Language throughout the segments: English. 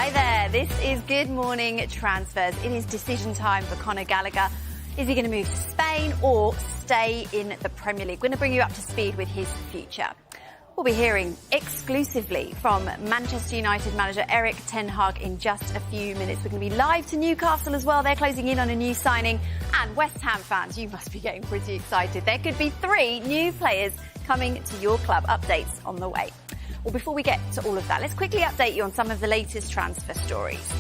Hi there, this is Good Morning Transfers. It is decision time for Conor Gallagher. Is he going to move to Spain or stay in the Premier League? We're going to bring you up to speed with his future. We'll be hearing exclusively from Manchester United manager Erik in just a few minutes. We're going to be live to Newcastle as well. They're closing in on a new signing. And West Ham fans, you must be getting pretty excited. There could be 3 new players coming to your club. Updates on the way. Well, before we get to all of that, let's quickly update you on some of the latest transfer stories.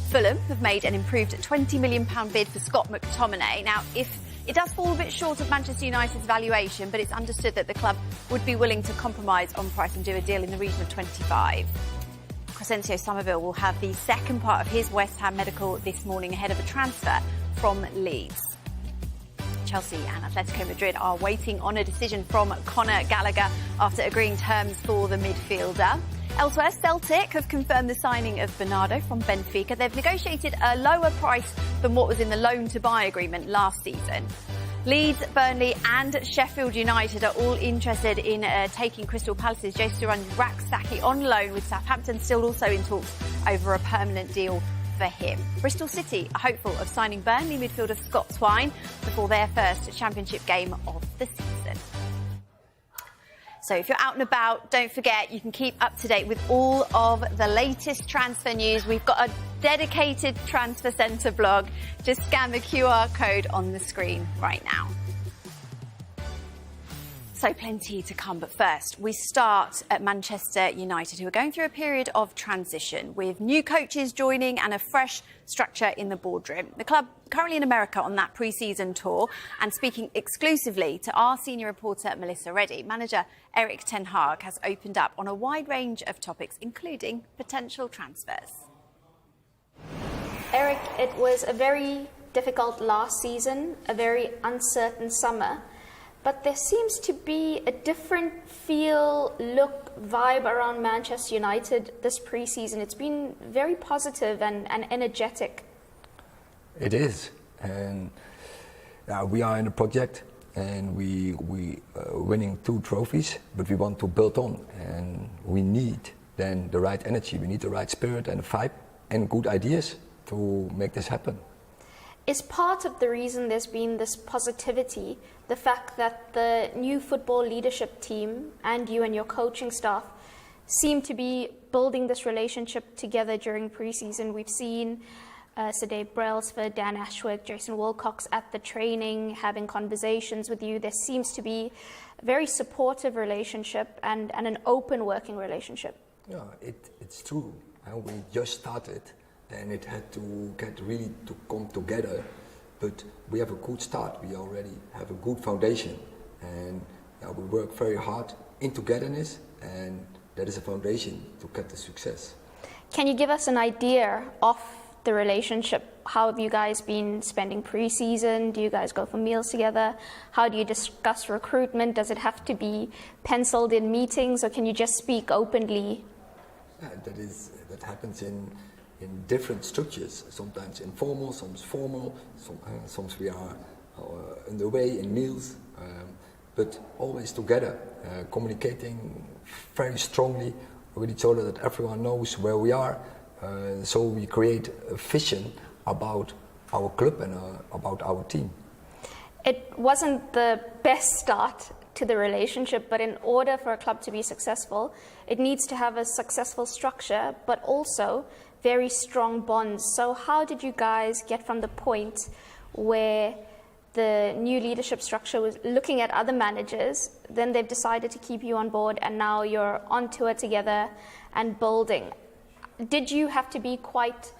Fulham have made an improved £20 million bid for Scott McTominay. Now, if it does fall a bit short of Manchester United's valuation, but it's understood that the club would be willing to compromise on price and do a deal in the region of 25. Crescencio Somerville will have the second part of his West Ham medical this morning ahead of a transfer from Leeds. Chelsea and Atletico Madrid are waiting on a decision from Conor Gallagher after agreeing terms for the midfielder. Elsewhere, Celtic have confirmed the signing of Bernardo from Benfica. They've negotiated a lower price than what was in the loan-to-buy agreement last season. Leeds, Burnley and Sheffield United are all interested in taking Crystal Palace's Jason Rak-Saki on loan, with Southampton still also in talks over a permanent deal for him. Bristol City are hopeful of signing Burnley midfielder Scott Twine before their first championship game of the season. So if you're out and about, don't forget you can keep up to date with all of the latest transfer news. We've got a dedicated Transfer Centre blog. Just scan the QR code on the screen right now. So plenty to come, but first we start at Manchester United, who are going through a period of transition with new coaches joining and a fresh structure in the boardroom. The club currently in America on that pre-season tour, and speaking exclusively to our senior reporter Melissa Reddy, manager Erik has opened up on a wide range of topics, including potential transfers. Erik, it was a very difficult last season, a very uncertain summer. But there seems to be a different feel, look, vibe around Manchester United this pre-season. It's been very positive and energetic. It is. And we are in a project and we winning 2 trophies, but we want to build on. And we need then the right energy. We need the right spirit and vibe and good ideas to make this happen. Is part of the reason there's been this positivity the fact that the new football leadership team and you and your coaching staff seem to be building this relationship together during pre-season? We've seen Sir Dave Brailsford, Dan Ashworth, Jason Wilcox at the training having conversations with you. There seems to be a very supportive relationship and an open working relationship. Yeah, it's true. We just started. And it had to get really to come together, but we have a good start. We already have a good foundation, and we work very hard in togetherness, and that is a foundation to get the success. Can you give us an idea of the relationship? How have you guys been spending pre-season? Do you guys go for meals together? How do you discuss recruitment? Does it have to be penciled in meetings, or can you just speak openly? That happens in different structures, sometimes informal, sometimes formal, sometimes we are underway in meals, but always together, communicating very strongly with each other, that everyone knows where we are, so we create a vision about our club and about our team. It wasn't the best start to the relationship, but in order for a club to be successful, it needs to have a successful structure, but also very strong bonds. So how did you guys get from the point where the new leadership structure was looking at other managers, then they've decided to keep you on board, and now you're on tour together and building? Did you have to be quite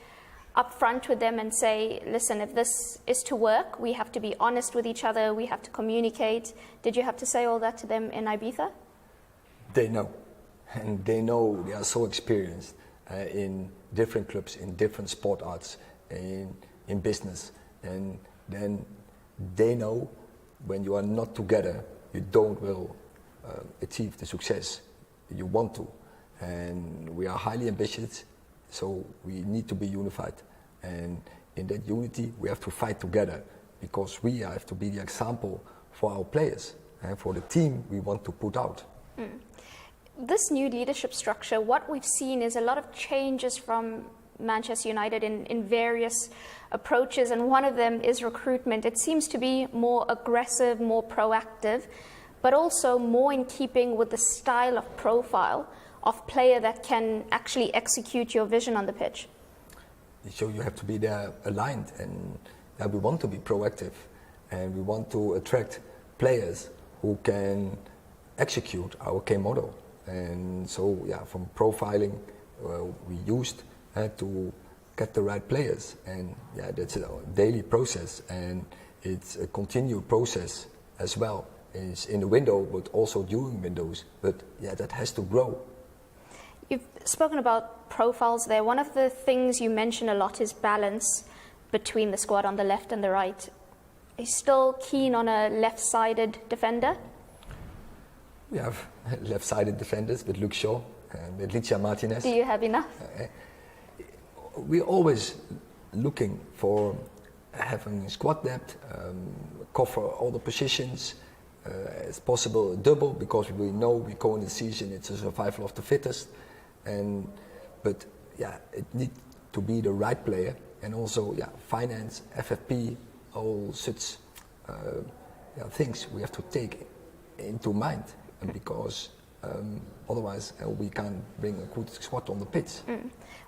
upfront with them and say, listen, if this is to work, we have to be honest with each other, we have to communicate? Did you have to say all that to them in Ibiza? They know, and they know. They are so experienced in different clubs, in different sport arts, in business, and then they know when you are not together, you don't will achieve the success you want to. And we are highly ambitious, so we need to be unified. And in that unity, we have to fight together, because we have to be the example for our players and for the team we want to put out. This new leadership structure, what we've seen is a lot of changes from Manchester United in various approaches, and one of them is recruitment. It seems to be more aggressive, more proactive, but also more in keeping with the style of profile of player that can actually execute your vision on the pitch. So you have to be there aligned, and we want to be proactive, and we want to attract players who can execute our K model. And so, from profiling, we used to get the right players, and that's a daily process, and it's a continued process as well. It's in the window, but also during windows. But that has to grow. You've spoken about profiles there. One of the things you mention a lot is balance between the squad on the left and the right. Are you still keen on a left-sided defender? We have left-sided defenders with Luke Shaw and with Licia Martinez. Do you have enough? We're always looking for having squad depth, cover all the positions, as possible a double, because we know we go in the season, it's a survival of the fittest. But it needs to be the right player, and also finance, FFP, all such things we have to take into mind, because otherwise we can't bring a good squad on the pitch.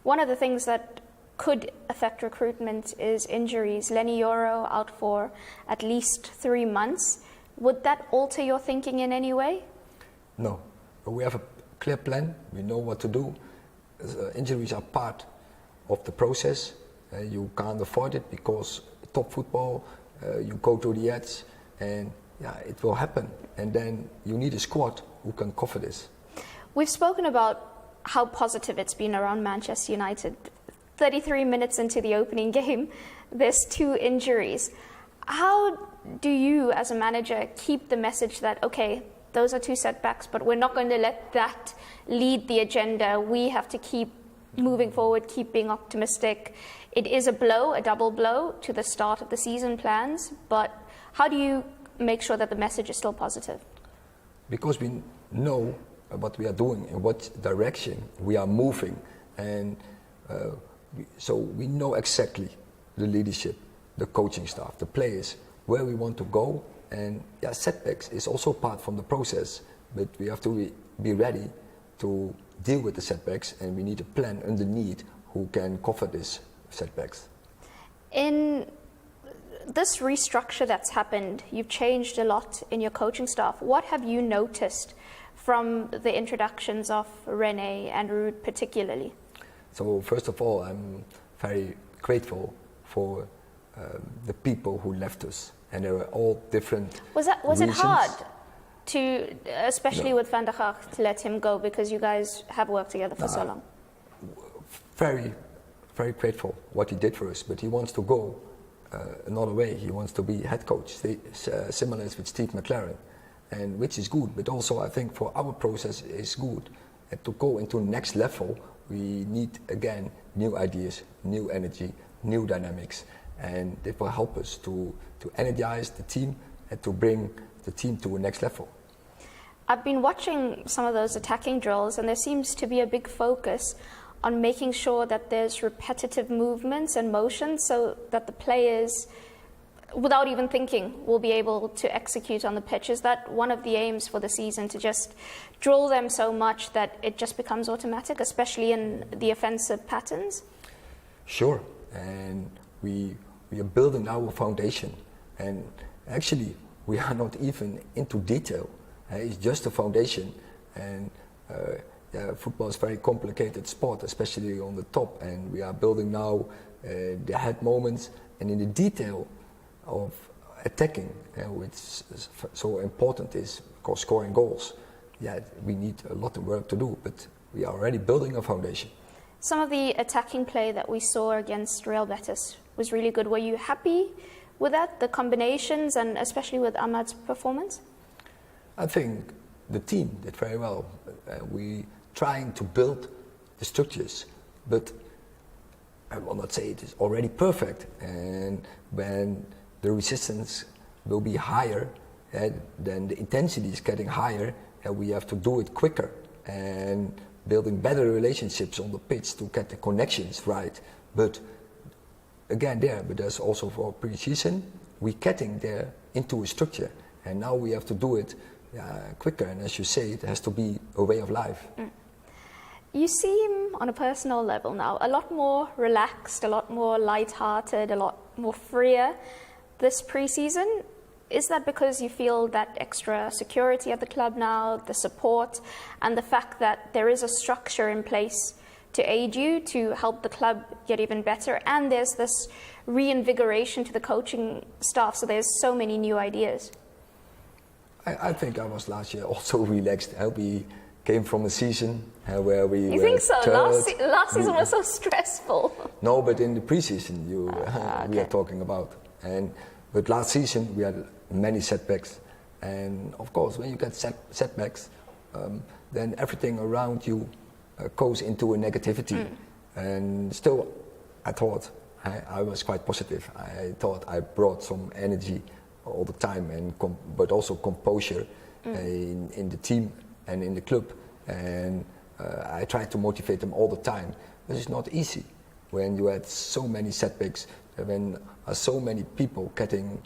One of the things that could affect recruitment is injuries. Lenny Yoro out for at least 3 months. Would that alter your thinking in any way? No, we have a clear plan. We know what to do. Injuries are part of the process. You can't avoid it, because top football, you go to the edge, and it will happen. And then you need a squad who can cover this. We've spoken about how positive it's been around Manchester United. 33 minutes into the opening game, there's 2 injuries. How do you, as a manager, keep the message that, okay, those are 2 setbacks, but we're not going to let that lead the agenda. We have to keep moving forward, keep being optimistic. It is a blow, a double blow to the start of the season plans, but how do you make sure that the message is still positive? Because we know what we are doing, in what direction we are moving, and so we know exactly the leadership, the coaching staff, the players, where we want to go. And setbacks is also part from the process, but we have to be ready to deal with the setbacks, and we need a plan underneath who can cover these setbacks. In this restructure that's happened, you've changed a lot in your coaching staff. What have you noticed from the introductions of René and Ruud particularly? So first of all, I'm very grateful for the people who left us, and they were all different. Was it hard to, especially with Van der Gaag, to let him go, because you guys have worked together for so long? Very, very grateful what he did for us, but he wants to go another way. He wants to be head coach, similar as with Steve McLaren, and which is good. But also, I think for our process is good. And to go into next level, we need again new ideas, new energy, new dynamics, and it will help us to energize the team and to bring the team to a next level. I've been watching some of those attacking drills, and there seems to be a big focus on making sure that there's repetitive movements and motions, so that the players, without even thinking, will be able to execute on the pitch. Is that one of the aims for the season, to just drill them so much that it just becomes automatic, especially in the offensive patterns? Sure, and we are building our foundation, and actually we are not even into detail. It's just a foundation, and football is a very complicated sport, especially on the top, and we are building now the head moments, and in the detail of attacking, which is so important, is because scoring goals. We need a lot of work to do, but we are already building a foundation. Some of the attacking play that we saw against Real Betis was really good. Were you happy with that, the combinations, and especially with Ahmad's performance? I think the team did very well. We trying to build the structures, but I will not say it is already perfect. And when the resistance will be higher, then the intensity is getting higher, and we have to do it quicker. And building better relationships on the pitch to get the connections right. But again but there's also for preseason, we're getting there into a structure, and now we have to do it quicker, and as you say, it has to be a way of life. You seem, on a personal level now, a lot more relaxed, a lot more light-hearted, a lot more freer this pre-season. Is that because you feel that extra security at the club now, the support, and the fact that there is a structure in place to aid you, to help the club get even better, and there's this reinvigoration to the coaching staff, so there's so many new ideas? I think I was last year also relaxed. We came from a season where we You think so? Last season was so stressful. No, but in the preseason we are talking about. But last season we had many setbacks. And of course, when you get setbacks, then everything around you goes into a negativity. And still, I thought I was quite positive. I thought I brought some energy all the time, but also composure in the team and in the club, and I tried to motivate them all the time. But it's not easy when you had so many setbacks, when so many people getting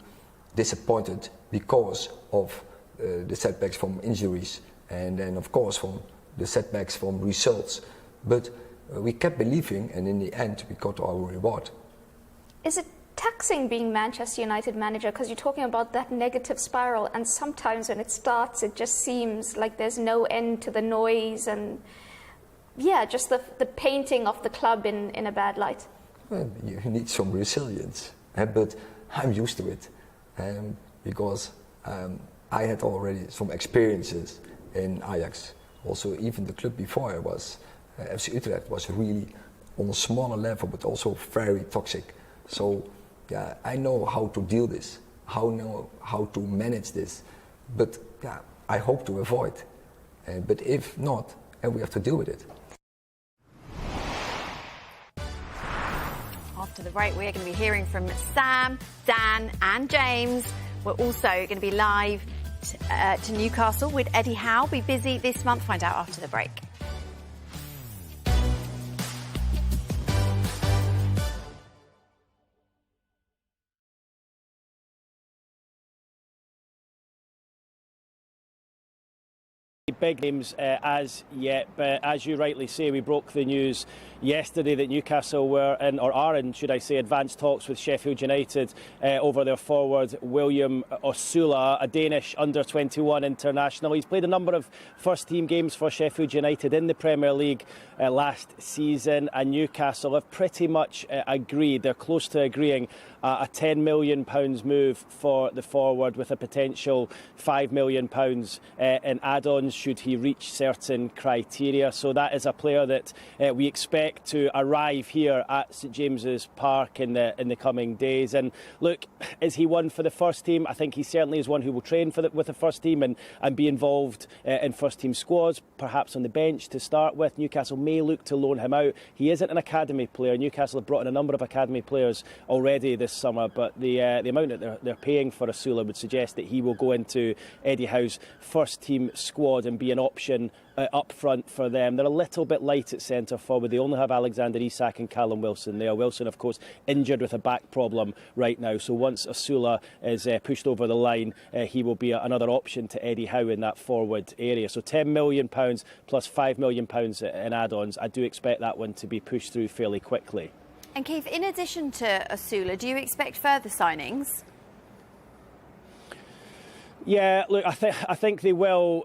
disappointed because of the setbacks from injuries, and then of course from the setbacks from results. But we kept believing, and in the end we got our reward. Is it taxing being Manchester United manager, because you're talking about that negative spiral, and sometimes when it starts it just seems like there's no end to the noise and just the painting of the club in a bad light? Well, you need some resilience, but I'm used to it, because I had already some experiences in Ajax. Also, even the club before I was FC Utrecht was really on a smaller level, but also very toxic. So I know how to deal this, how to manage this, but I hope to avoid. But if not, we have to deal with it. After the break, we are going to be hearing from Sam, Dan and James. We're also going to be live to Newcastle with Eddie Howe. Be busy this month. Find out after the break. Big names as yet, but as you rightly say, we broke the news yesterday that Newcastle were in, or are in, should I say, advanced talks with Sheffield United over their forward William Ula, a Danish under-21 international. He's played a number of first-team games for Sheffield United in the Premier League last season, and Newcastle have pretty much agreed, they're close to agreeing a £10 million move for the forward, with a potential £5 million in add-ons should he reach certain criteria. So that is a player that we expect to arrive here at St James's Park in the coming days. And look, is he one for the first team? I think he certainly is one who will train with the first team and be involved in first team squads, perhaps on the bench to start with. Newcastle may look to loan him out. He isn't an academy player. Newcastle have brought in a number of academy players already this summer, but the amount that they're paying for Ula would suggest that he will go into Eddie Howe's first team squad and be an option up front for them. They're a little bit light at centre forward. They only have Alexander Isak and Callum Wilson there. Wilson, of course, injured with a back problem right now. So once Ula is pushed over the line, he will be another option to Eddie Howe in that forward area. So £10 million plus £5 million in add-ons. I do expect that one to be pushed through fairly quickly. And Keith, in addition to Ula, do you expect further signings? Yeah, look, I think they will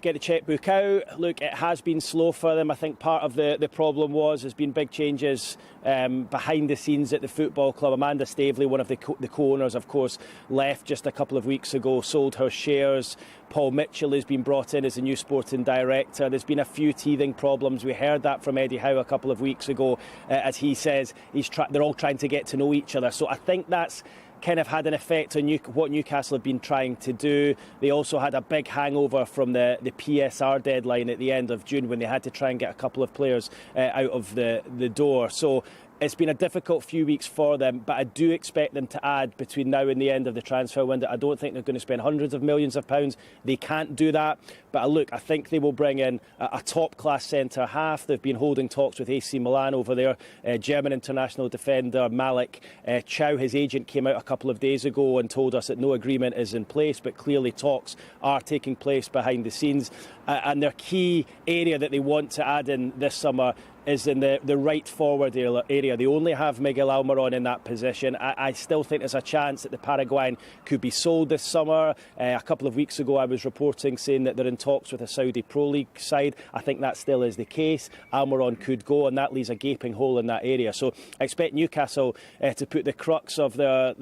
get the chequebook out. Look, it has been slow for them. I think part of the problem there's been big changes behind the scenes at the football club. Amanda Staveley, one of the co-owners, of course, left just a couple of weeks ago, sold her shares. Paul Mitchell has been brought in as the new sporting director. There's been a few teething problems. We heard that from Eddie Howe a couple of weeks ago, as he says they're all trying to get to know each other. So I think that's kind of had an effect on what Newcastle have been trying to do. They also had a big hangover from the PSR deadline at the end of June, when they had to try and get a couple of players out of the door. So It's been a difficult few weeks for them, but I do expect them to add between now and the end of the transfer window. I don't think they're going to spend hundreds of millions of pounds. They can't do that. But look, I think they will bring in a top-class centre-half. They've been holding talks with AC Milan over there. German international defender Malik Chow, his agent, came out a couple of days ago and told us that no agreement is in place, but clearly talks are taking place behind the scenes. And their key area that they want to add in this summer is in the right forward area. They only have Miguel Almiron in that position. I still think there's a chance that the Paraguayan could be sold this summer. A couple of weeks ago I was reporting saying that they're in talks with a Saudi Pro League side. I think that still is the case. Almiron could go, and that leaves a gaping hole in that area. So I expect Newcastle to put the crux of their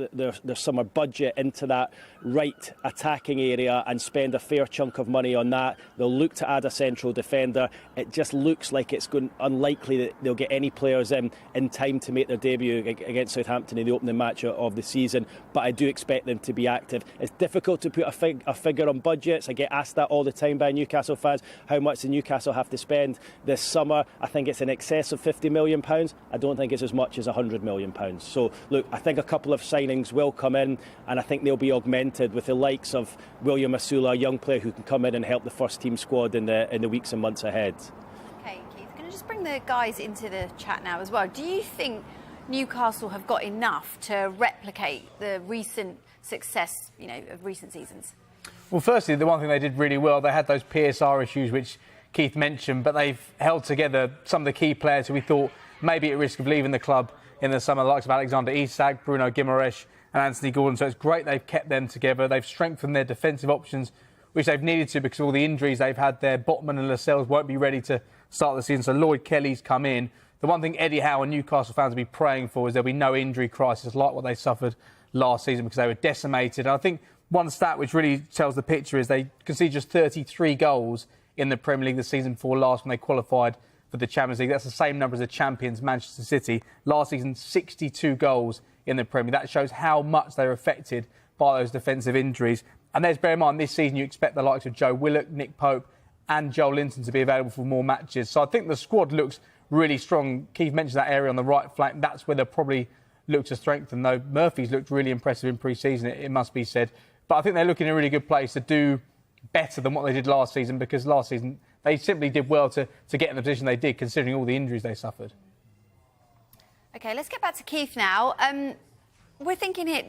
summer budget into that right attacking area and spend a fair chunk of money on that. They'll look to add a central defender. It just looks like it's unlikely that they'll get any players in time to make their debut against Southampton in the opening match of the season, but I do expect them to be active. It's difficult to put a figure on budgets. I get asked that all the time by Newcastle fans. How much does Newcastle have to spend this summer? I think it's in excess of £50 million. I don't think it's as much as £100 million. So look, I think a couple of signings will come in, and I think they'll be augmented with the likes of William Ula, a young player who can come in and help the first team squad in the weeks and months ahead. Okay, Keith, can I just bring the guys into the chat now as well? Do you think Newcastle have got enough to replicate the recent success, of recent seasons? Well, firstly, the one thing they did really well, they had those PSR issues which Keith mentioned, but they've held together some of the key players who we thought may be at risk of leaving the club in the summer, the likes of Alexander Isak, Bruno Guimaraes and Anthony Gordon. So it's great they've kept them together. They've strengthened their defensive options, which they've needed to because of all the injuries they've had there. Botman and Lascelles won't be ready to start the season, so Lloyd Kelly's come in. The one thing Eddie Howe and Newcastle fans will be praying for is there'll be no injury crisis like what they suffered last season because they were decimated. And I think one stat which really tells the picture is they conceded just 33 goals in the Premier League the season before last when they qualified for the Champions League. That's the same number as the champions, Manchester City. Last season, 62 goals in the Premier League. That shows how much they were affected by those defensive injuries. And let's bear in mind, this season you expect the likes of Joe Willock, Nick Pope and Joel Linton to be available for more matches. So I think the squad looks really strong. Keith mentioned that area on the right flank. That's where they'll probably look to strengthen, though Murphy's looked really impressive in pre-season, it must be said. But I think they're looking in a really good place to do better than what they did last season, because last season they simply did well to get in the position they did, considering all the injuries they suffered. OK, let's get back to Keith now. We're thinking here,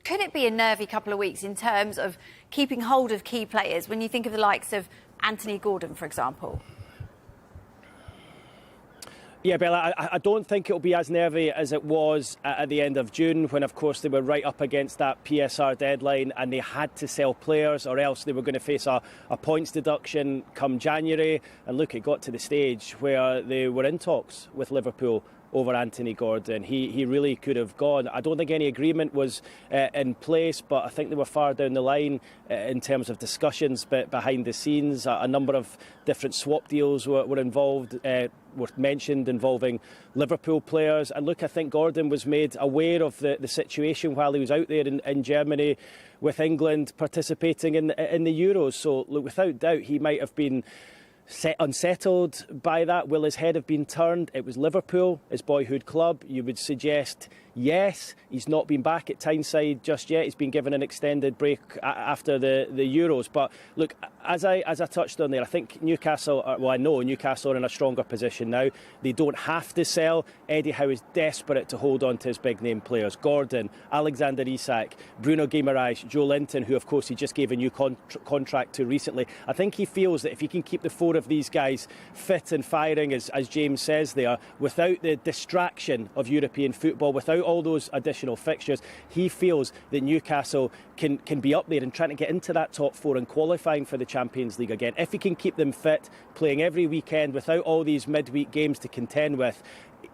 could it be a nervy couple of weeks in terms of keeping hold of key players when you think of the likes of Anthony Gordon, for example? Yeah, Bella, I don't think it'll be as nervy as it was at the end of June when, of course, they were right up against that PSR deadline and they had to sell players or else they were going to face a points deduction come January. And look, it got to the stage where they were in talks with Liverpool over Anthony Gordon. He really could have gone. I don't think any agreement was in place, but I think they were far down the line in terms of discussions but behind the scenes. A number of different swap deals were involved, were mentioned involving Liverpool players. And look, I think Gordon was made aware of the situation while he was out there in Germany with England participating in the Euros. So look, without doubt, he might have been unsettled by that. Will his head have been turned? It was Liverpool, his boyhood club. You would suggest yes. He's not been back at Tyneside just yet. He's been given an extended break after the Euros. But look, as I touched on there, I think Newcastle, I know Newcastle are in a stronger position now. They don't have to sell. Eddie Howe is desperate to hold on to his big name players. Gordon, Alexander Isak, Bruno Guimaraes, Joe Linton, who of course he just gave a new contract to recently. I think he feels that if he can keep the four of these guys fit and firing, as James says there, without the distraction of European football, without all those additional fixtures, he feels that Newcastle can be up there and trying to get into that top four and qualifying for the Champions League again. If he can keep them fit, playing every weekend without all these midweek games to contend with,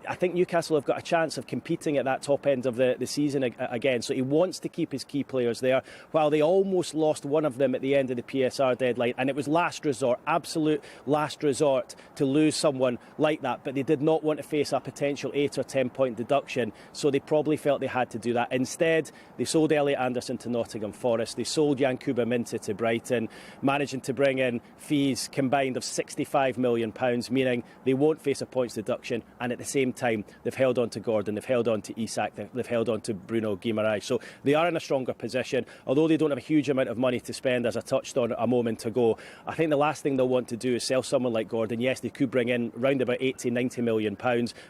I think Newcastle have got a chance of competing at that top end of the season again. So he wants to keep his key players there, while they almost lost one of them at the end of the PSR deadline. And it was last resort, absolute last resort, to lose someone like that. But they did not want to face a potential 8 or 10 point deduction. So they probably felt they had to do that. Instead, they sold Elliot Anderson to Nottingham Forest. They sold Yankuba Minteh to Brighton, managing to bring in fees combined of £65 million, meaning they won't face a points deduction. And at the same time, they've held on to Gordon, they've held on to Isak, they've held on to Bruno Guimaraes. So they are in a stronger position. Although they don't have a huge amount of money to spend, as I touched on a moment ago, I think the last thing they'll want to do is sell someone like Gordon. Yes, they could bring in round about £80-90 million.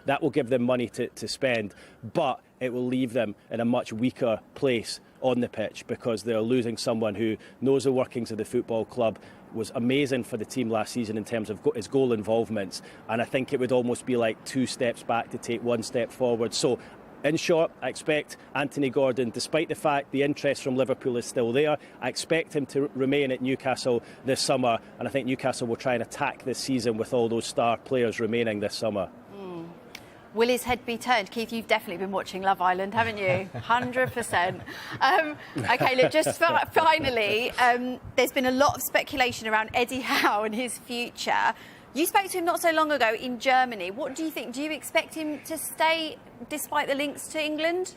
That will give them money to spend, but it will leave them in a much weaker place on the pitch because they're losing someone who knows the workings of the football club, was amazing for the team last season in terms of his goal involvements, and I think it would almost be like 2 steps back to take 1 step forward. So in short, I expect Anthony Gordon, despite the fact the interest from Liverpool is still there, I expect him to remain at Newcastle this summer, and I think Newcastle will try and attack this season with all those star players remaining this summer. Will his head be turned? Keith, you've definitely been watching Love Island, haven't you? 100%. OK, look, just finally, there's been a lot of speculation around Eddie Howe and his future. You spoke to him not so long ago in Germany. What do you think? Do you expect him to stay despite the links to England?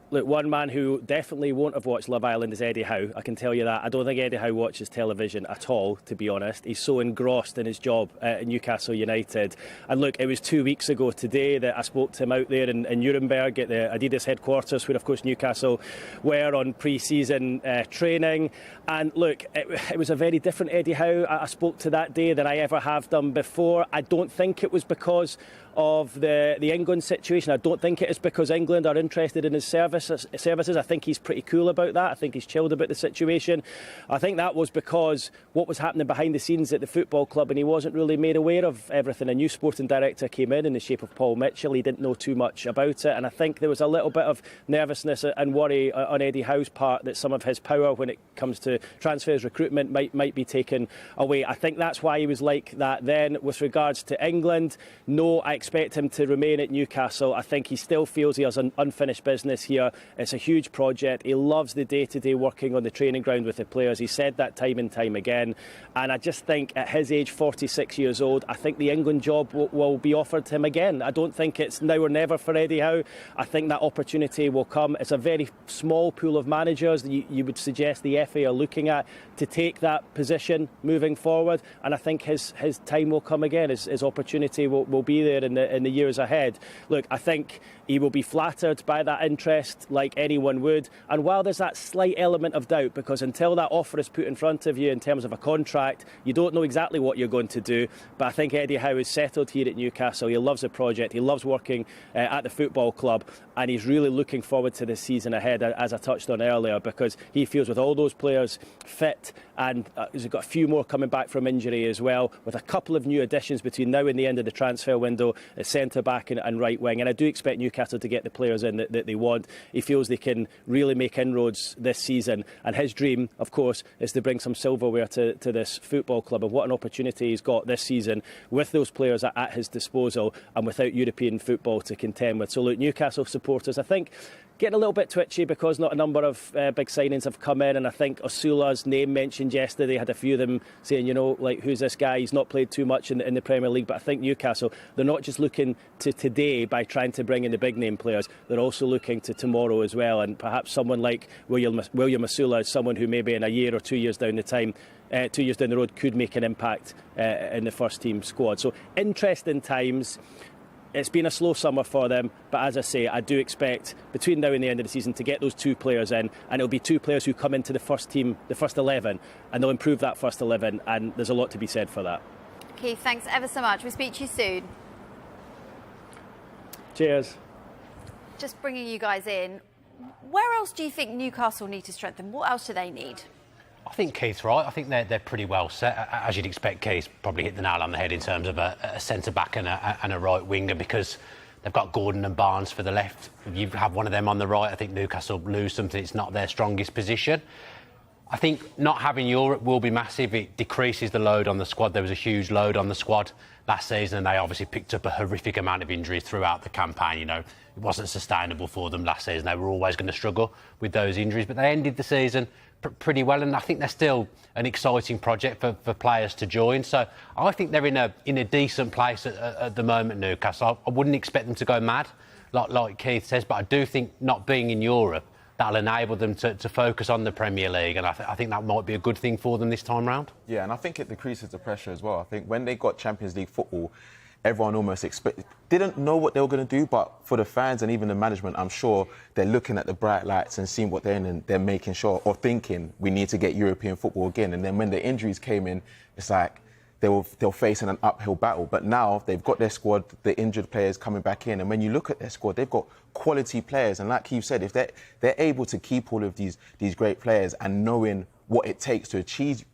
Look, one man who definitely won't have watched Love Island is Eddie Howe. I can tell you that. I don't think Eddie Howe watches television at all, to be honest. He's so engrossed in his job at Newcastle United. And look, it was 2 weeks ago today that I spoke to him out there in Nuremberg at the Adidas headquarters, where, of course, Newcastle were on pre-season training. And look, it was a very different Eddie Howe I spoke to that day than I ever have done before. I don't think it was because of the England situation. I don't think it is because England are interested in his services. I think he's pretty cool about that. I think he's chilled about the situation. I think that was because what was happening behind the scenes at the football club, and he wasn't really made aware of everything. A new sporting director came in the shape of Paul Mitchell. He didn't know too much about it, and I think there was a little bit of nervousness and worry on Eddie Howe's part that some of his power when it comes to transfers, recruitment might be taken away. I think that's why he was like that then. With regards to England, no, I expect him to remain at Newcastle. I think he still feels he has an unfinished business here. It's a huge project. He loves the day-to-day working on the training ground with the players. He said that time and time again. And I just think at his age, 46 years old, I think the England job will be offered to him again. I don't think it's now or never for Eddie Howe. I think that opportunity will come. It's a very small pool of managers that you would suggest the FA are looking at to take that position moving forward. And I think his time will come again. His opportunity will be there in the years ahead. Look, I think he will be flattered by that interest like anyone would. And while there's that slight element of doubt, because until that offer is put in front of you in terms of a contract, you don't know exactly what you're going to do. But I think Eddie Howe is settled here at Newcastle. He loves the project. He loves working at the football club. And he's really looking forward to this season ahead, as I touched on earlier, because he feels with all those players fit, and he's got a few more coming back from injury as well, with a couple of new additions between now and the end of the transfer window at centre-back and right wing. And I do expect Newcastle to get the players in that they want. He feels they can really make inroads this season. And his dream, of course, is to bring some silverware to this football club. And what an opportunity he's got this season with those players at his disposal and without European football to contend with. So look, Newcastle supporters, I think, getting a little bit twitchy because not a number of big signings have come in, and I think Osula's name mentioned yesterday had a few of them saying, you know, like, who's this guy? He's not played too much in the Premier League. But I think Newcastle, they're not just looking to today by trying to bring in the big name players, they're also looking to tomorrow as well, and perhaps someone like William Ula is someone who maybe in a year or 2 years down the time 2 years down the road could make an impact in the first team squad. So interesting times. It's been a slow summer for them, but as I say, I do expect between now and the end of the season to get those 2 players in, and it'll be 2 players who come into the first team, the first 11, and they'll improve that first 11, and there's a lot to be said for that. Keith, thanks ever so much. We'll speak to you soon. Cheers. Just bringing you guys in, where else do you think Newcastle need to strengthen? What else do they need? I think Keith's right. I think they're pretty well set. As you'd expect, Keith probably hit the nail on the head in terms of a centre-back and a right winger, because they've got Gordon and Barnes for the left. You have one of them on the right. I think Newcastle lose something. It's not their strongest position. I think not having Europe will be massive. It decreases the load on the squad. There was a huge load on the squad last season, and they obviously picked up a horrific amount of injuries throughout the campaign. You know, it wasn't sustainable for them last season. They were always going to struggle with those injuries, but they ended the season pretty well, and I think they're still an exciting project for players to join. So I think they're in a decent place at the moment, Newcastle. I wouldn't expect them to go mad, like Keith says, but I do think not being in Europe, that'll enable them to focus on the Premier League, and I think that might be a good thing for them this time round. Yeah, and I think it decreases the pressure as well. I think when they got Champions League football, everyone almost didn't know what they were going to do, but for the fans and even the management, I'm sure they're looking at the bright lights and seeing what they're in, and they're making sure, or thinking, we need to get European football again. And then when the injuries came in, it's like they were facing an uphill battle. But now they've got their squad, the injured players coming back in, and when you look at their squad, they've got quality players. And like you said, if they're able to keep all of these great players and knowing what it takes to achieve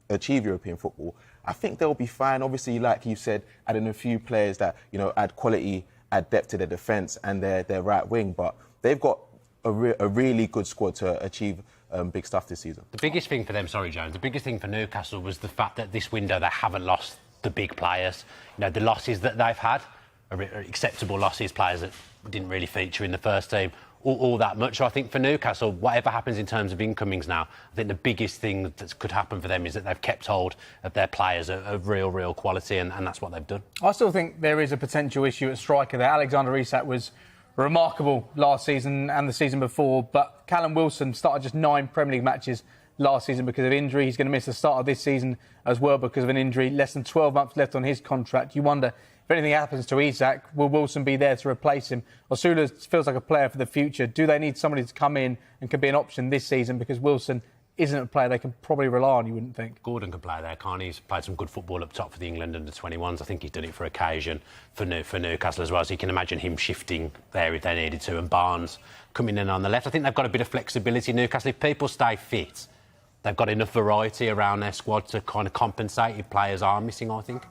European football, I think they'll be fine. Obviously, like you said, adding a few players that, add quality, add depth to their defence and their right wing. But they've got a really good squad to achieve big stuff this season. The biggest thing for them, sorry, Jones, the biggest thing for Newcastle was the fact that this window they haven't lost the big players. The losses that they've had are acceptable losses, players that didn't really feature in the first team all that much. So I think for Newcastle, whatever happens in terms of incomings now, I think the biggest thing that could happen for them is that they've kept hold of their players of real quality, and that's what they've done. I still think there is a potential issue at striker there. Alexander Isak was remarkable last season and the season before, but Callum Wilson started just 9 Premier League matches last season because of injury. He's going to miss the start of this season as well because of an injury. Less than 12 months left on his contract. You wonder, if anything happens to Isak, will Wilson be there to replace him? Osula feels like a player for the future. Do they need somebody to come in and can be an option this season? Because Wilson isn't a player they can probably rely on, you wouldn't think. Gordon can play there, can't he? He's played some good football up top for the England under-21s. I think he's done it for occasion for Newcastle as well. So you can imagine him shifting there if they needed to, and Barnes coming in on the left. I think they've got a bit of flexibility, Newcastle. If people stay fit, they've got enough variety around their squad to kind of compensate if players are missing, I think.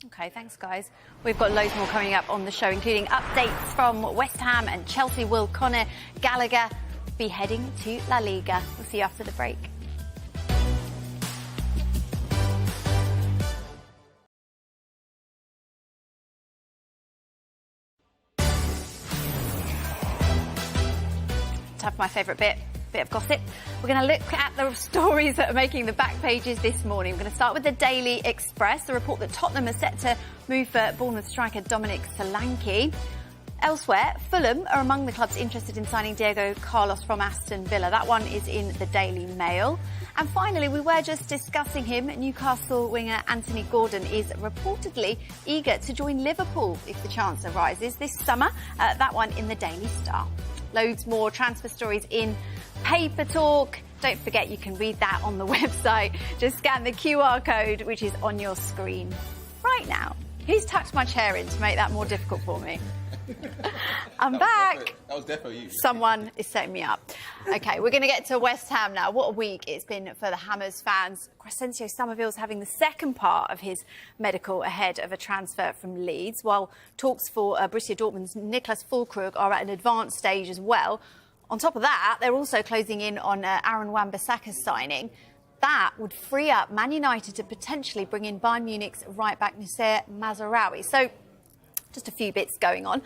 OK, thanks, guys. We've got loads more coming up on the show, including updates from West Ham and Chelsea. Will Conor Gallagher be heading to La Liga? We'll see you after the break. Time for my favourite bit of gossip. We're going to look at the stories that are making the back pages this morning. We're going to start with the Daily Express, the report that Tottenham is set to move for Bournemouth striker Dominic Solanke. Elsewhere, Fulham are among the clubs interested in signing Diego Carlos from Aston Villa. That one is in the Daily Mail. And finally, we were just discussing him. Newcastle winger Anthony Gordon is reportedly eager to join Liverpool if the chance arises this summer. That one in the Daily Star. Loads more transfer stories in Paper Talk. Don't forget you can read that on the website. Just scan the QR code which is on your screen right now. Who's tucked my chair in to make that more difficult for me? I'm back. That was definitely you. Someone is setting me up. OK, we're going to get to West Ham now. What a week it's been for the Hammers fans. Crescencio Summerville's having the second part of his medical ahead of a transfer from Leeds, while talks for Borussia Dortmund's Niklas Füllkrug are at an advanced stage as well. On top of that, they're also closing in on Aaron Wan-Bissaka's signing. That would free up Man United to potentially bring in Bayern Munich's right-back Noussair Mazraoui. So, just a few bits going on.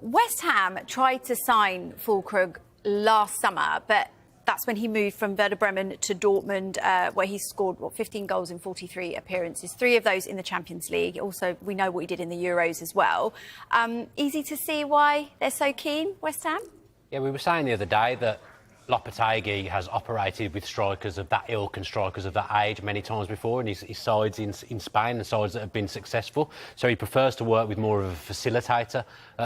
West Ham tried to sign Füllkrug last summer, but that's when he moved from Werder Bremen to Dortmund, where he scored 15 goals in 43 appearances, 3 of those in the Champions League. Also, we know what he did in the Euros as well. Easy to see why they're so keen, West Ham? Yeah, we were saying the other day that Lopetegui has operated with strikers of that ilk and strikers of that age many times before, and his sides in Spain, the sides that have been successful. So he prefers to work with more of a facilitator,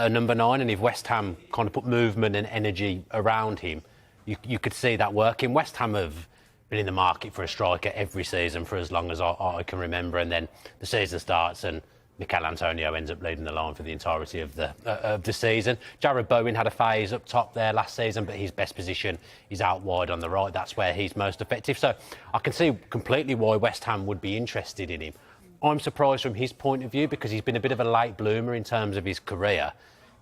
number 9, and if West Ham kind of put movement and energy around him, you could see that working. West Ham have been in the market for a striker every season for as long as I can remember, and then the season starts and Mikel Antonio ends up leading the line for the entirety of the season. Jared Bowen had a phase up top there last season, but his best position is out wide on the right. That's where he's most effective. So I can see completely why West Ham would be interested in him. I'm surprised from his point of view because he's been a bit of a late bloomer in terms of his career.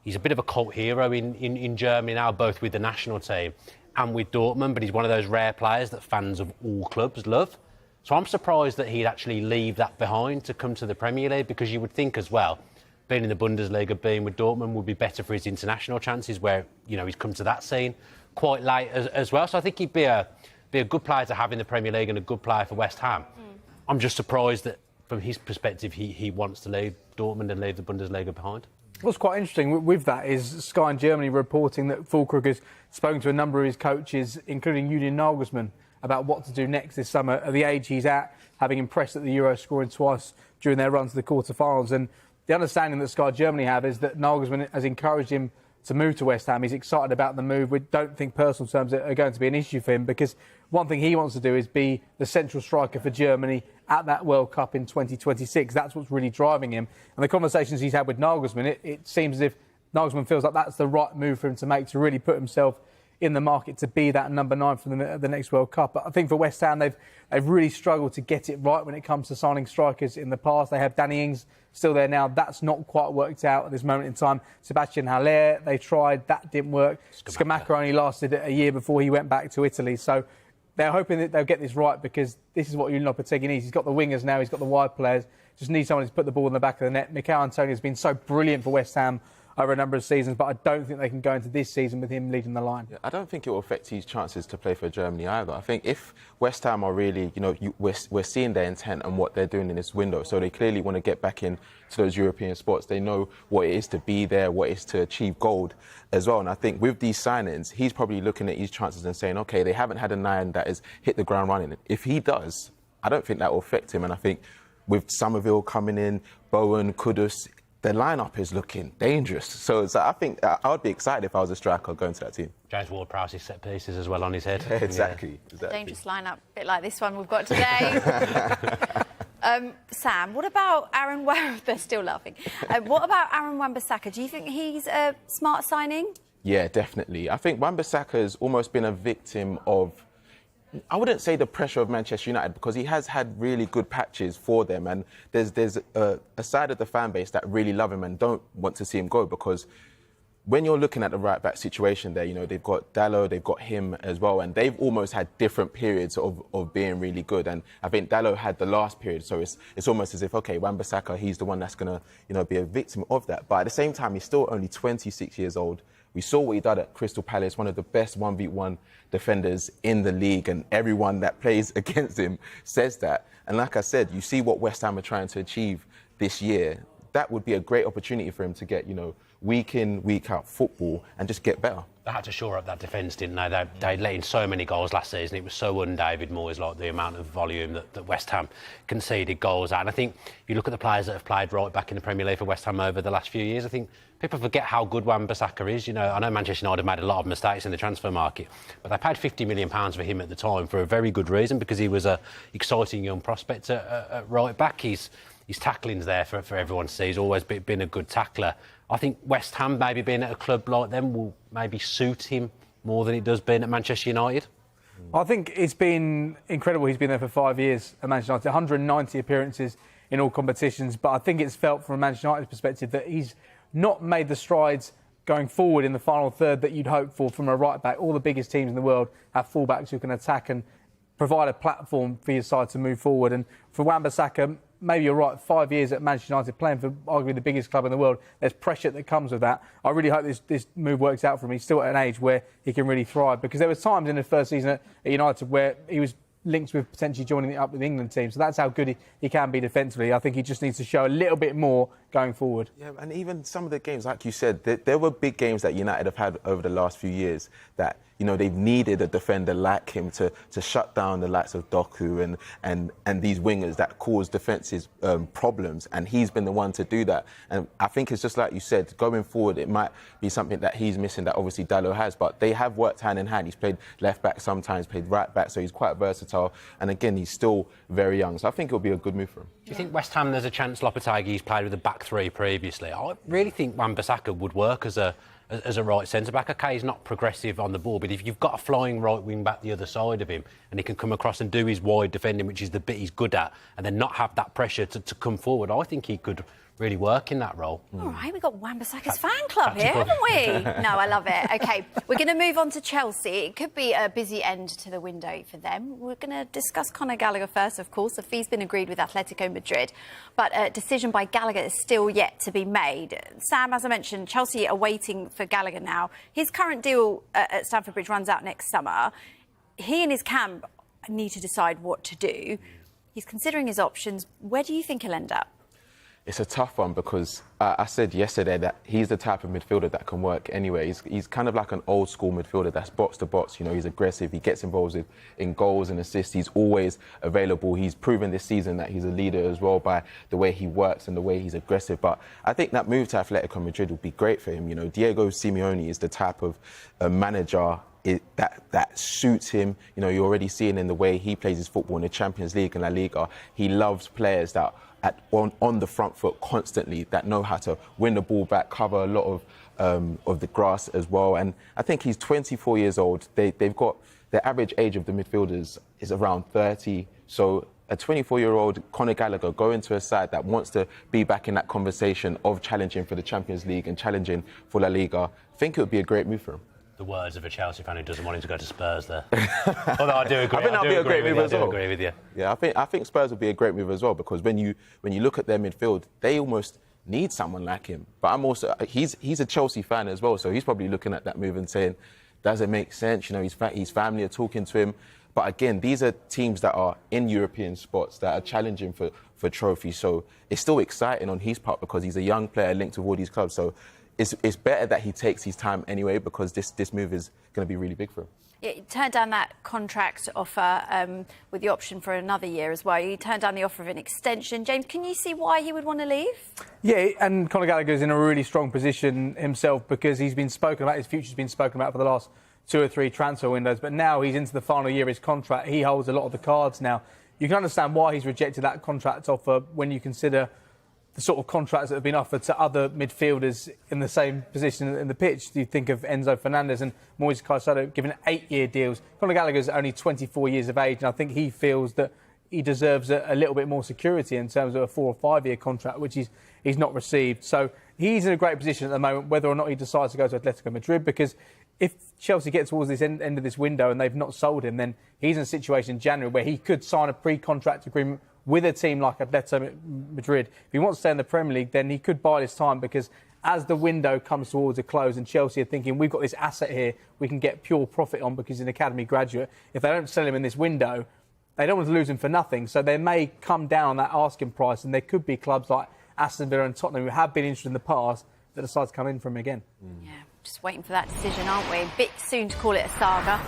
He's a bit of a cult hero in Germany now, both with the national team and with Dortmund, but he's one of those rare players that fans of all clubs love. So I'm surprised that he'd actually leave that behind to come to the Premier League, because you would think as well, being in the Bundesliga, being with Dortmund would be better for his international chances, where, he's come to that scene quite late as well. So I think he'd be a be a good player to have in the Premier League and a good player for West Ham. I'm just surprised that, from his perspective, he wants to leave Dortmund and leave the Bundesliga behind. What's quite interesting with that is Sky in Germany reporting that Füllkrug has spoken to a number of his coaches, including Julian Nagelsmann, about what to do next this summer at the age he's at, having impressed at the Euro, scoring twice during their run to the quarter-finals. And the understanding that Sky Germany have is that Nagelsmann has encouraged him to move to West Ham. He's excited about the move. We don't think personal terms are going to be an issue for him, because one thing he wants to do is be the central striker for Germany at that World Cup in 2026. That's what's really driving him. And the conversations he's had with Nagelsmann, it seems as if Nagelsmann feels like that's the right move for him to make, to really put himself in the market to be that number 9 for the next World Cup. But I think for West Ham, they've really struggled to get it right when it comes to signing strikers in the past. They have Danny Ings still there now. That's not quite worked out at this moment in time. Sebastian Haller, they tried. That didn't work. Scamacca only lasted a year before he went back to Italy. So they're hoping that they'll get this right, because this is what Julian Lopetegui needs. He's got the wingers now. He's got the wide players. Just needs someone to put the ball in the back of the net. Mikel Merino has been so brilliant for West Ham over a number of seasons, but I don't think they can go into this season with him leading the line. Yeah, I don't think it will affect his chances to play for Germany either. I think if West Ham are really, we're seeing their intent and what they're doing in this window, so they clearly want to get back into those European spots. They know what it is to be there, what it is to achieve gold as well. And I think with these signings, he's probably looking at his chances and saying, OK, they haven't had a 9 that has hit the ground running. If he does, I don't think that will affect him. And I think with Somerville coming in, Bowen, Kudus, the lineup is looking dangerous. So I think I would be excited if I was a striker going to that team. James Ward-Prowse's set pieces as well on his head. Exactly. Dangerous lineup, a bit like this one we've got today. Sam, what about Aaron Wan? They're still laughing. What about Aaron Wan-Bissaka? Do you think he's a smart signing? Yeah, definitely. I think Wan-Bissaka has almost been a victim of, I wouldn't say the pressure of Manchester United, because he has had really good patches for them, and there's a side of the fan base that really love him and don't want to see him go, because when you're looking at the right-back situation there, they've got Dalot, they've got him as well, and they've almost had different periods of being really good. And I think Dalot had the last period, so it's almost as if, OK, Wan-Bissaka, he's the one that's going to be a victim of that. But at the same time, he's still only 26 years old. We saw what he did at Crystal Palace, one of the best 1v1 defenders in the league, and everyone that plays against him says that. And like I said, you see what West Ham are trying to achieve this year. That would be a great opportunity for him to get, week in, week out football and just get better. They had to shore up that defence, didn't they? They let in so many goals last season. It was so un-David Moyes, like the amount of volume that West Ham conceded goals at. And I think you look at the players that have played right back in the Premier League for West Ham over the last few years, I think people forget how good Wan-Bissaka is. I know Manchester United made a lot of mistakes in the transfer market, but they paid £50 million for him at the time for a very good reason, because he was an exciting young prospect at right back. His tackling's there for everyone to see. He's always been a good tackler. I think West Ham, maybe being at a club like them, will maybe suit him more than it does being at Manchester United. I think it's been incredible. He's been there for 5 years at Manchester United, 190 appearances in all competitions. But I think it's felt from Manchester United's perspective that he's not made the strides going forward in the final third that you'd hope for from a right-back. All the biggest teams in the world have full-backs who can attack and provide a platform for your side to move forward. And for Wan-Bissaka, maybe you're right, 5 years at Manchester United, playing for arguably the biggest club in the world, there's pressure that comes with that. I really hope this move works out for him. He's still at an age where he can really thrive, because there were times in his first season at United where he was linked with potentially joining up with the England team. So that's how good he can be defensively. I think he just needs to show a little bit more going forward. Yeah, and even some of the games, like you said, there were big games that United have had over the last few years that, they've needed a defender like him to shut down the likes of Doku and these wingers that cause defences problems. And he's been the one to do that. And I think it's just like you said, going forward, it might be something that he's missing that obviously Dalot has. But they have worked hand in hand. He's played left back sometimes, played right back, so he's quite versatile. And again, he's still very young. So I think it'll be a good move for him. Do you think West Ham, there's a chance Lopetegui's played with a back three previously? I really think Wan-Bissaka would work as a right centre-back. OK, he's not progressive on the ball, but if you've got a flying right wing-back the other side of him and he can come across and do his wide defending, which is the bit he's good at, and then not have that pressure to come forward, I think he could really work in that role. All right, we've got Wan-Bissaka's fan club here, haven't we? No, I love it. OK, we're going to move on to Chelsea. It could be a busy end to the window for them. We're going to discuss Conor Gallagher first, of course. The fee's been agreed with Atletico Madrid, but a decision by Gallagher is still yet to be made. Sam, as I mentioned, Chelsea are waiting for Gallagher now. His current deal at Stamford Bridge runs out next summer. he and his camp need to decide what to do. He's considering his options. Where do you think he'll end up? It's a tough one because I said yesterday that he's the type of midfielder that can work anyway. He's kind of like an old school midfielder that's box to box. You know, he's aggressive. He gets involved in goals and assists. He's always available. He's proven this season that he's a leader as well by the way he works and the way he's aggressive. But I think that move to Atletico Madrid would be great for him. You know, Diego Simeone is the type of manager that suits him. You know, you're already seeing in the way he plays his football in the Champions League and La Liga. He loves players that on the front foot constantly, that know how to win the ball back, cover a lot of the grass as well. And I think he's 24 years old. They've got the average age of the midfielders is around 30. So a 24-year-old Conor Gallagher going to a side that wants to be back in that conversation of challenging for the Champions League and challenging for La Liga, I think it would be a great move for him. The words of a Chelsea fan who doesn't want him to go to Spurs there. Although I do agree. I think that'd be a great move as well. I do agree with you. Yeah, I think Spurs would be a great move as well, because when you look at their midfield, they almost need someone like him. But I'm also he's a Chelsea fan as well, so he's probably looking at that move and saying, does it make sense? You know, his family are talking to him. But again, these are teams that are in European spots that are challenging for trophies. So it's still exciting on his part because he's a young player linked with all these clubs. So it's better that he takes his time anyway, because this move is going to be really big for him. He turned down that contract offer with the option for another year as well. He turned down the offer of an extension. James, can you see why he would want to leave? Yeah, and Conor Gallagher's in a really strong position himself, because he's been spoken about, his future's been spoken about for the last 2 or 3 transfer windows, but now he's into the final year of his contract. He holds a lot of the cards now. You can understand why he's rejected that contract offer when you consider the sort of contracts that have been offered to other midfielders in the same position in the pitch. You think of Enzo Fernandez and Moises Caicedo given 8-year deals. Conor Gallagher's only 24 years of age, and I think he feels that he deserves a little bit more security in terms of a 4 or 5 year contract, which he's not received. So he's in a great position at the moment, whether or not he decides to go to Atletico Madrid, because if Chelsea get towards this end of this window and they've not sold him, then he's in a situation in January where he could sign a pre-contract agreement with a team like Atletico Madrid. If he wants to stay in the Premier League, then he could buy this time, because as the window comes towards a close and Chelsea are thinking, we've got this asset here we can get pure profit on because he's an academy graduate, if they don't sell him in this window, they don't want to lose him for nothing. So they may come down on that asking price, and there could be clubs like Aston Villa and Tottenham who have been interested in the past that decide to come in for him again. Yeah, just waiting for that decision, aren't we? A bit soon to call it a saga.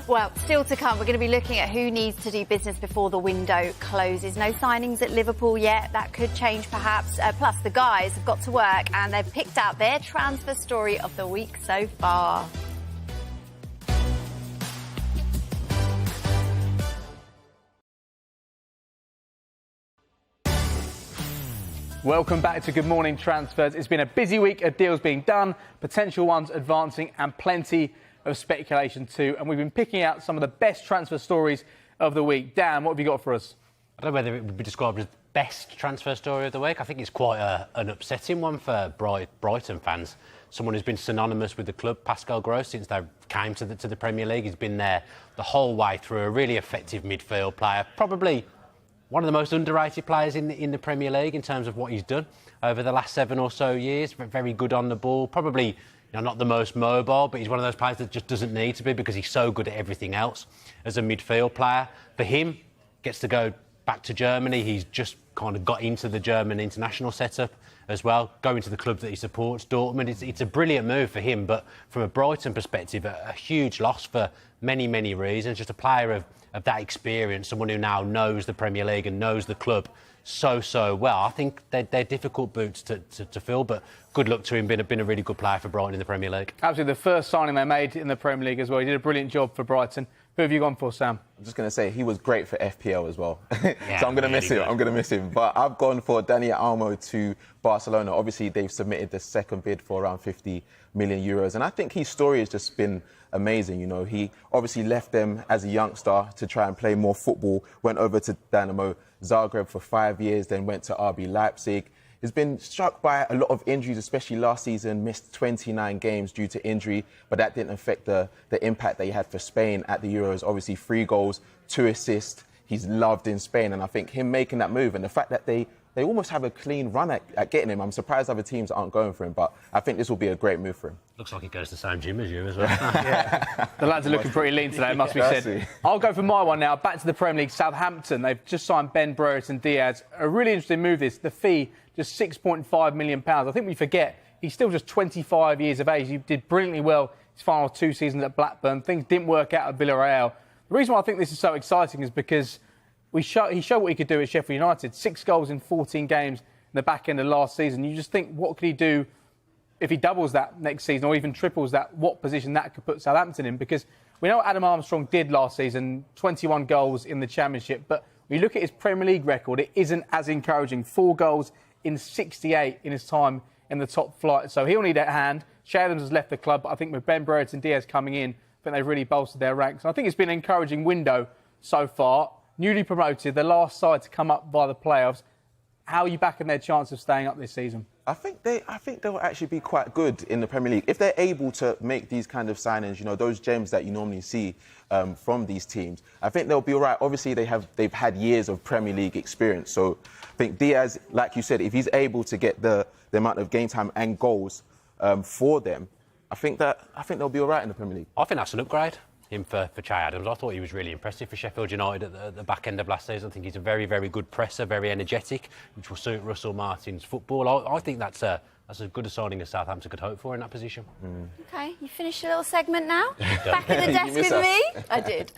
Well, still to come, we're going to be looking at who needs to do business before the window closes. No signings at Liverpool yet. That could change, perhaps. Plus, the guys have got to work and they've picked out their transfer story of the week so far. Welcome back to Good Morning Transfers. It's been a busy week of deals being done, potential ones advancing, and plenty of speculation too. And we've been picking out some of the best transfer stories of the week. Dan, what have you got for us? I don't know whether it would be described as best transfer story of the week. I think it's quite an upsetting one for Brighton fans. Someone who's been synonymous with the club, Pascal Gross, since they came to the Premier League. He's been there the whole way through, a really effective midfield player, probably one of the most underrated players in the Premier League in terms of what he's done over the last 7 or so years. Very good on the ball. Probably not the most mobile, but he's one of those players that just doesn't need to be because he's so good at everything else as a midfield player. For him, gets to go back to Germany. He's just kind of got into the German international setup as well, going to the club that he supports, Dortmund. It's a brilliant move for him, but from a Brighton perspective, a huge loss for many, many reasons. Just a player of that experience, someone who now knows the Premier League and knows the club so well. I think they're difficult boots to fill, but good luck to him. Been a really good player for Brighton in the Premier League. Absolutely, the first signing they made in the Premier League as well. He did a brilliant job for Brighton. Who have you gone for, Sam? I'm just going to say he was great for FPL as well. Yeah, so I'm going to miss him. good. I'm going to miss him. But I've gone for Dani Olmo to Barcelona. Obviously, they've submitted the second bid for around 50 million euros. And I think his story has just been amazing. You know, he obviously left them as a youngster to try and play more football, went over to Dinamo Zagreb for 5 years, then went to RB Leipzig. He's been struck by a lot of injuries, especially last season, missed 29 games due to injury, but that didn't affect the impact that he had for Spain at the Euros. Obviously, 3 goals, 2 assists. He's loved in Spain, and I think him making that move and the fact that they they almost have a clean run at getting him. I'm surprised other teams aren't going for him, but I think this will be a great move for him. Looks like he goes to the same gym as you as well. Yeah. The lads are looking pretty lean today, it must be said. I'll go for my one now. Back to the Premier League. Southampton, they've just signed Ben Brereton Diaz. A really interesting move this. The fee, just £6.5 million. I think we forget, he's still just 25 years of age. He did brilliantly well his final 2 seasons at Blackburn. Things didn't work out at Villarreal. The reason why I think this is so exciting is because he showed what he could do at Sheffield United. 6 goals in 14 games in the back end of last season. You just think, what could he do if he doubles that next season or even triples that? What position that could put Southampton in? Because we know what Adam Armstrong did last season, 21 goals in the Championship. But when you look at his Premier League record, it isn't as encouraging. 4 goals in 68 in his time in the top flight. So he'll need a hand. Shay Adams has left the club. But I think with Ben Brereton Diaz coming in, I think they've really bolstered their ranks. And I think it's been an encouraging window so far. Newly promoted, the last side to come up by the playoffs. How are you backing their chance of staying up this season? I think they'll actually be quite good in the Premier League if they're able to make these kind of signings. You know, those gems that you normally see from these teams. I think they'll be all right. Obviously, they've had years of Premier League experience. So I think Diaz, like you said, if he's able to get the amount of game time and goals for them, I think they'll be all right in the Premier League. I think that's an upgrade. Him for Shay Adams. I thought he was really impressive for Sheffield United at the back end of last season. I think he's a very, very good presser, very energetic, which will suit Russell Martin's football. I think that's as good a signing as Southampton could hope for in that position. OK, you finished your little segment now? Back at the desk with me? I did.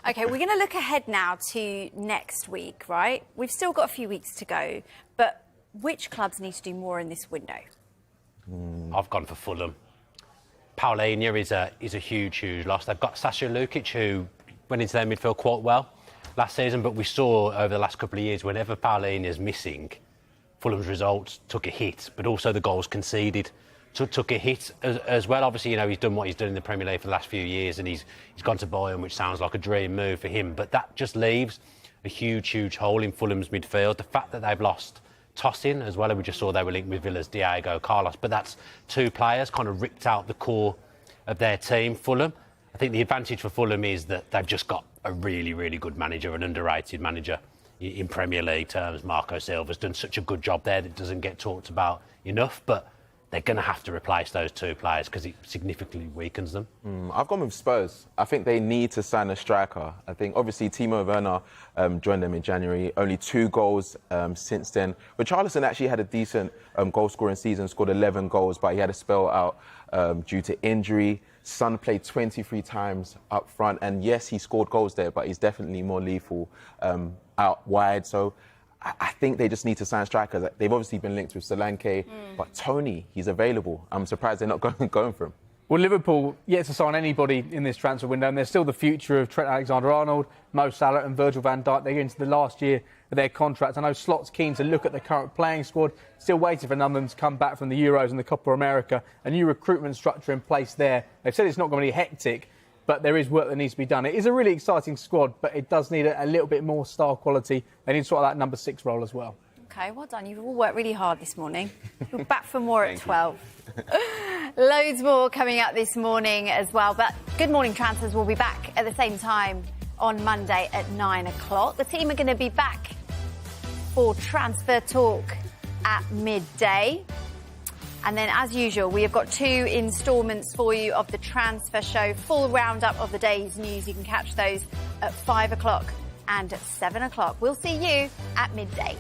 OK, we're going to look ahead now to next week, right? We've still got a few weeks to go, but which clubs need to do more in this window? I've gone for Fulham. Paulinho is a huge loss. They've got Sasha Lukic, who went into their midfield quite well last season, but we saw over the last couple of years, whenever Paulinho's missing, Fulham's results took a hit, but also the goals conceded took a hit as well. Obviously, you know, he's done what he's done in the Premier League for the last few years, and he's gone to Bayern, which sounds like a dream move for him, but that just leaves a huge hole in Fulham's midfield. The fact that they've lost Tosin as well, and we just saw they were linked with Villa's Diego Carlos, but that's 2 players kind of ripped out the core of their team. Fulham, I think the advantage for Fulham is that they've just got a really good manager, an underrated manager in Premier League terms. Marco Silva's done such a good job there that doesn't get talked about enough, but they're going to have to replace those 2 players because it significantly weakens them. I've gone with Spurs. I think they need to sign a striker. I think, obviously, Timo Werner joined them in January. Only 2 goals since then. But Richarlison actually had a decent goal-scoring season, scored 11 goals, but he had a spell out due to injury. Son played 23 times up front. And, yes, he scored goals there, but he's definitely more lethal out wide. So I think they just need to sign strikers. They've obviously been linked with Solanke, but Tony, he's available. I'm surprised they're not going for him. Well, Liverpool yet to sign anybody in this transfer window, and there's still the future of Trent Alexander-Arnold, Mo Salah and Virgil van Dijk. They're into the last year of their contract. I know Slot's keen to look at the current playing squad, still waiting for none of them to come back from the Euros and the Copa America. A new recruitment structure in place there. They've said it's not going to be hectic, but there is work that needs to be done. It is a really exciting squad, but it does need a little bit more star quality. They need to sort of that number 6 role as well. OK, well done. You've all worked really hard this morning. We're back for more at 12. Loads more coming up this morning as well. But Good Morning Transfers will be back at the same time on Monday at 9 o'clock. The team are going to be back for Transfer Talk at midday. And then, as usual, we have got 2 instalments for you of the Transfer Show. Full roundup of the day's news. You can catch those at 5 o'clock and at 7 o'clock. We'll see you at midday.